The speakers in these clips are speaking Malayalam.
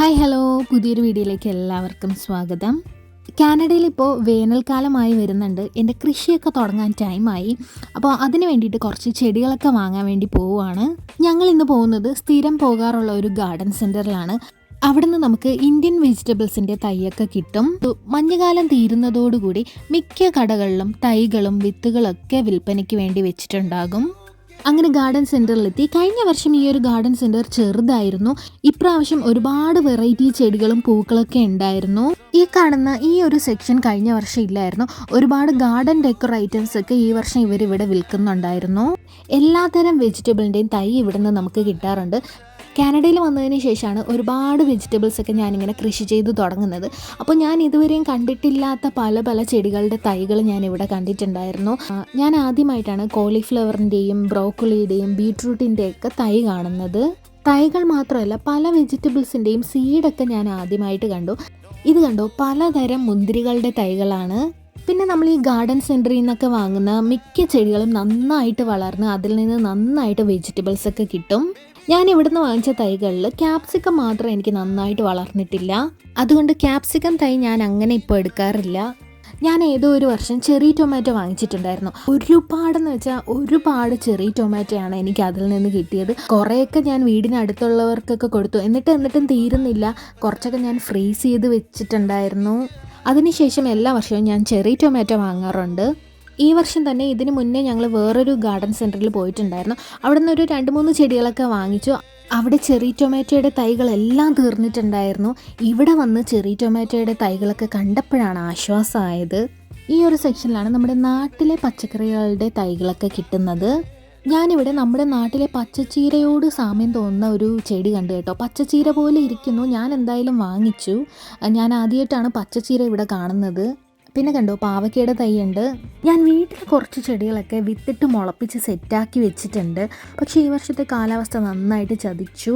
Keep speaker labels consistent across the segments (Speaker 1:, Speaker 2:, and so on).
Speaker 1: ഹായ് ഹലോ, പുതിയൊരു വീഡിയോയിലേക്ക് എല്ലാവർക്കും സ്വാഗതം. കാനഡയിൽ ഇപ്പോൾ വേനൽക്കാലമായി വരുന്നുണ്ട്. എൻ്റെ കൃഷിയൊക്കെ തുടങ്ങാൻ ടൈമായി. അപ്പോൾ അതിന് വേണ്ടിയിട്ട് കുറച്ച് ചെടികളൊക്കെ വാങ്ങാൻ വേണ്ടി പോവുകയാണ്. ഞങ്ങൾ ഇന്ന് പോകുന്നത് സ്ഥിരം പോകാറുള്ള ഒരു ഗാർഡൻ സെൻറ്ററിലാണ്. അവിടെ നിന്ന് നമുക്ക് ഇന്ത്യൻ വെജിറ്റബിൾസിൻ്റെ തൈയൊക്കെ കിട്ടും. മഞ്ഞുകാലം തീരുന്നതോടുകൂടി മിക്ക കടകളിലും തൈകളും വിത്തുകളൊക്കെ വിൽപ്പനയ്ക്ക് വേണ്ടി വെച്ചിട്ടുണ്ടാകും. അങ്ങനെ ഗാർഡൻ സെൻറ്ററിലെത്തി. കഴിഞ്ഞ വർഷം ഈ ഒരു ഗാർഡൻ സെൻറ്റർ ചെറുതായിരുന്നു. ഇപ്രാവശ്യം ഒരുപാട് വെറൈറ്റി ചെടികളും പൂക്കളൊക്കെ ഉണ്ടായിരുന്നു. ഈ കാണുന്ന ഈ ഒരു സെക്ഷൻ കഴിഞ്ഞ വർഷം ഇല്ലായിരുന്നു. ഒരുപാട് ഗാർഡൻ ഡെക്കർ ഐറ്റംസ് ഒക്കെ ഈ വർഷം ഇവരിവിടെ വിൽക്കുന്നുണ്ടായിരുന്നു. എല്ലാത്തരം വെജിറ്റബിളിൻ്റെയും തൈ ഇവിടുന്ന് നമുക്ക് കിട്ടാറുണ്ട്. കാനഡയിൽ വന്നതിന് ശേഷമാണ് ഒരുപാട് വെജിറ്റബിൾസൊക്കെ ഞാനിങ്ങനെ കൃഷി ചെയ്ത് തുടങ്ങുന്നത്. അപ്പോൾ ഞാൻ ഇതുവരെയും കണ്ടിട്ടില്ലാത്ത പല പല ചെടികളുടെ തൈകൾ ഞാനിവിടെ കണ്ടിട്ടുണ്ടായിരുന്നു. ഞാൻ ആദ്യമായിട്ടാണ് കോളിഫ്ലവറിൻ്റെയും ബ്രോക്കോളിയുടെയും ബീട്രൂട്ടിൻ്റെയൊക്കെ തൈ കാണുന്നത്. തൈകൾ മാത്രമല്ല, പല വെജിറ്റബിൾസിൻ്റെയും സീഡൊക്കെ ഞാൻ ആദ്യമായിട്ട് കണ്ടു. ഇത് കണ്ടോ, പലതരം മുന്തിരികളുടെ തൈകളാണ്. പിന്നെ നമ്മൾ ഈ ഗാർഡൻ സെൻറ്ററിൽ നിന്നൊക്കെ വാങ്ങുന്ന മിക്ക ചെടികളും നന്നായിട്ട് വളർന്ന് അതിൽ നിന്ന് നന്നായിട്ട് വെജിറ്റബിൾസൊക്കെ കിട്ടും. ഞാൻ ഇവിടുന്ന് വാങ്ങിച്ച തൈകളിൽ ക്യാപ്സിക്കം മാത്രം എനിക്ക് നന്നായിട്ട് വളർന്നിട്ടില്ല. അതുകൊണ്ട് ക്യാപ്സിക്കം തൈ ഞാൻ അങ്ങനെ ഇപ്പോൾ എടുക്കാറില്ല. ഞാൻ ഏതോ ഒരു വർഷം ചെറി ടൊമാറ്റോ വാങ്ങിച്ചിട്ടുണ്ടായിരുന്നു. ഒരുപാട് ചെറി ടൊമാറ്റോയാണ് എനിക്ക് അതിൽ നിന്ന് കിട്ടിയത്. കുറേയൊക്കെ ഞാൻ വീടിനടുത്തുള്ളവർക്കൊക്കെ കൊടുത്തു. എന്നിട്ടും തീരുന്നില്ല. കുറച്ചൊക്കെ ഞാൻ ഫ്രീസ് ചെയ്ത് വെച്ചിട്ടുണ്ടായിരുന്നു. അതിനുശേഷം എല്ലാ വർഷവും ഞാൻ ചെറി ടൊമാറ്റോ വാങ്ങാറുണ്ട്. ഈ വർഷം തന്നെ ഇതിന് മുന്നേ ഞങ്ങൾ വേറൊരു ഗാർഡൻ സെൻറ്ററിൽ പോയിട്ടുണ്ടായിരുന്നു. അവിടെ നിന്ന് ഒരു 2-3 ചെടികളൊക്കെ വാങ്ങിച്ചു. അവിടെ ചെറി ടൊമാറ്റോയുടെ തൈകളെല്ലാം തീർന്നിട്ടുണ്ടായിരുന്നു. ഇവിടെ വന്ന് ചെറി ടൊമാറ്റോയുടെ തൈകളൊക്കെ കണ്ടപ്പോഴാണ് ആശ്വാസമായത്. ഈ ഒരു സെക്ഷനിലാണ് നമ്മുടെ നാട്ടിലെ പച്ചക്കറികളുടെ തൈകളൊക്കെ കിട്ടുന്നത്. ഞാനിവിടെ നമ്മുടെ നാട്ടിലെ പച്ചച്ചീരയോട് സാമ്യം തോന്നുന്ന ഒരു ചെടി കണ്ടു കേട്ടോ. പച്ചച്ചീര പോലെ ഇരിക്കുന്നു. ഞാൻ എന്തായാലും വാങ്ങിച്ചു. ഞാൻ ആദ്യമായിട്ടാണ് പച്ചച്ചീര ഇവിടെ കാണുന്നത്. പിന്നെ കണ്ടോ, പാവയ്ക്കയുടെ തൈയുണ്ട്. ഞാൻ വീട്ടിൽ കുറച്ച് ചെടികളൊക്കെ വിത്തിട്ട് മുളപ്പിച്ച് സെറ്റാക്കി വെച്ചിട്ടുണ്ട്. പക്ഷേ ഈ വർഷത്തെ കാലാവസ്ഥ നന്നായിട്ട് ചതിച്ചു.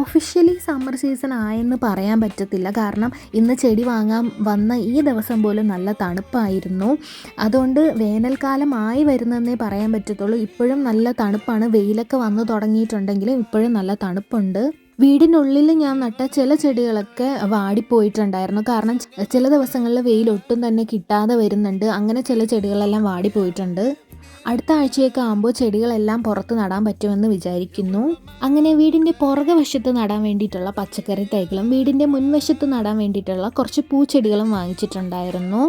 Speaker 1: ഒഫീഷ്യലി സമ്മർ സീസൺ ആയെന്ന് പറയാൻ പറ്റത്തില്ല. കാരണം ഇന്ന് ചെടി വാങ്ങാൻ വന്ന ഈ ദിവസം പോലും നല്ല തണുപ്പായിരുന്നു. അതുകൊണ്ട് വേനൽക്കാലമായി വരുന്നതെന്നേ പറയാൻ പറ്റത്തുള്ളൂ. ഇപ്പോഴും നല്ല തണുപ്പാണ്. വെയിലൊക്കെ വന്നു തുടങ്ങിയിട്ടുണ്ടെങ്കിലും ഇപ്പോഴും നല്ല തണുപ്പുണ്ട്. വീടിനുള്ളിൽ ഞാൻ നട്ട ചില ചെടികളൊക്കെ വാടിപ്പോയിട്ടുണ്ടായിരുന്നു. കാരണം ചില ദിവസങ്ങളിൽ വെയിൽ ഒട്ടും തന്നെ കിട്ടാതെ വരുന്നുണ്ട്. അങ്ങനെ ചില ചെടികളെല്ലാം വാടിപ്പോയിട്ടുണ്ട്. അടുത്ത ആഴ്ചയൊക്കെ ആകുമ്പോൾ ചെടികളെല്ലാം പുറത്ത് നടാൻ പറ്റുമെന്ന് വിചാരിക്കുന്നു. അങ്ങനെ വീടിൻ്റെ പുറകെ വശത്ത് നടാൻ വേണ്ടിയിട്ടുള്ള പച്ചക്കറി തൈകളും വീടിൻ്റെ മുൻവശത്ത് നടാൻ വേണ്ടിയിട്ടുള്ള കുറച്ച് പൂച്ചെടികളും വാങ്ങിച്ചിട്ടുണ്ടായിരുന്നു.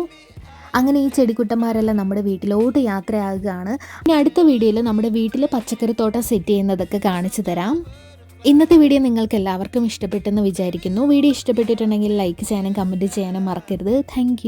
Speaker 1: അങ്ങനെ ഈ ചെടിക്കുട്ടന്മാരെല്ലാം നമ്മുടെ വീട്ടിലോട്ട് യാത്രയാകുകയാണ്. ഇനി അടുത്ത വീഡിയോയിൽ നമ്മുടെ വീട്ടിൽ പച്ചക്കറി തോട്ടം സെറ്റ് ചെയ്യുന്നതൊക്കെ കാണിച്ചു തരാം. ഇന്നത്തെ വീഡിയോ നിങ്ങൾക്ക് എല്ലാവർക്കും ഇഷ്ടപ്പെട്ടെന്ന് വിചാരിക്കുന്നു. വീഡിയോ ഇഷ്ടപ്പെട്ടിട്ടുണ്ടെങ്കിൽ ലൈക്ക് ചെയ്യാനും കമൻറ്റ് ചെയ്യാനും മറക്കരുത്. താങ്ക്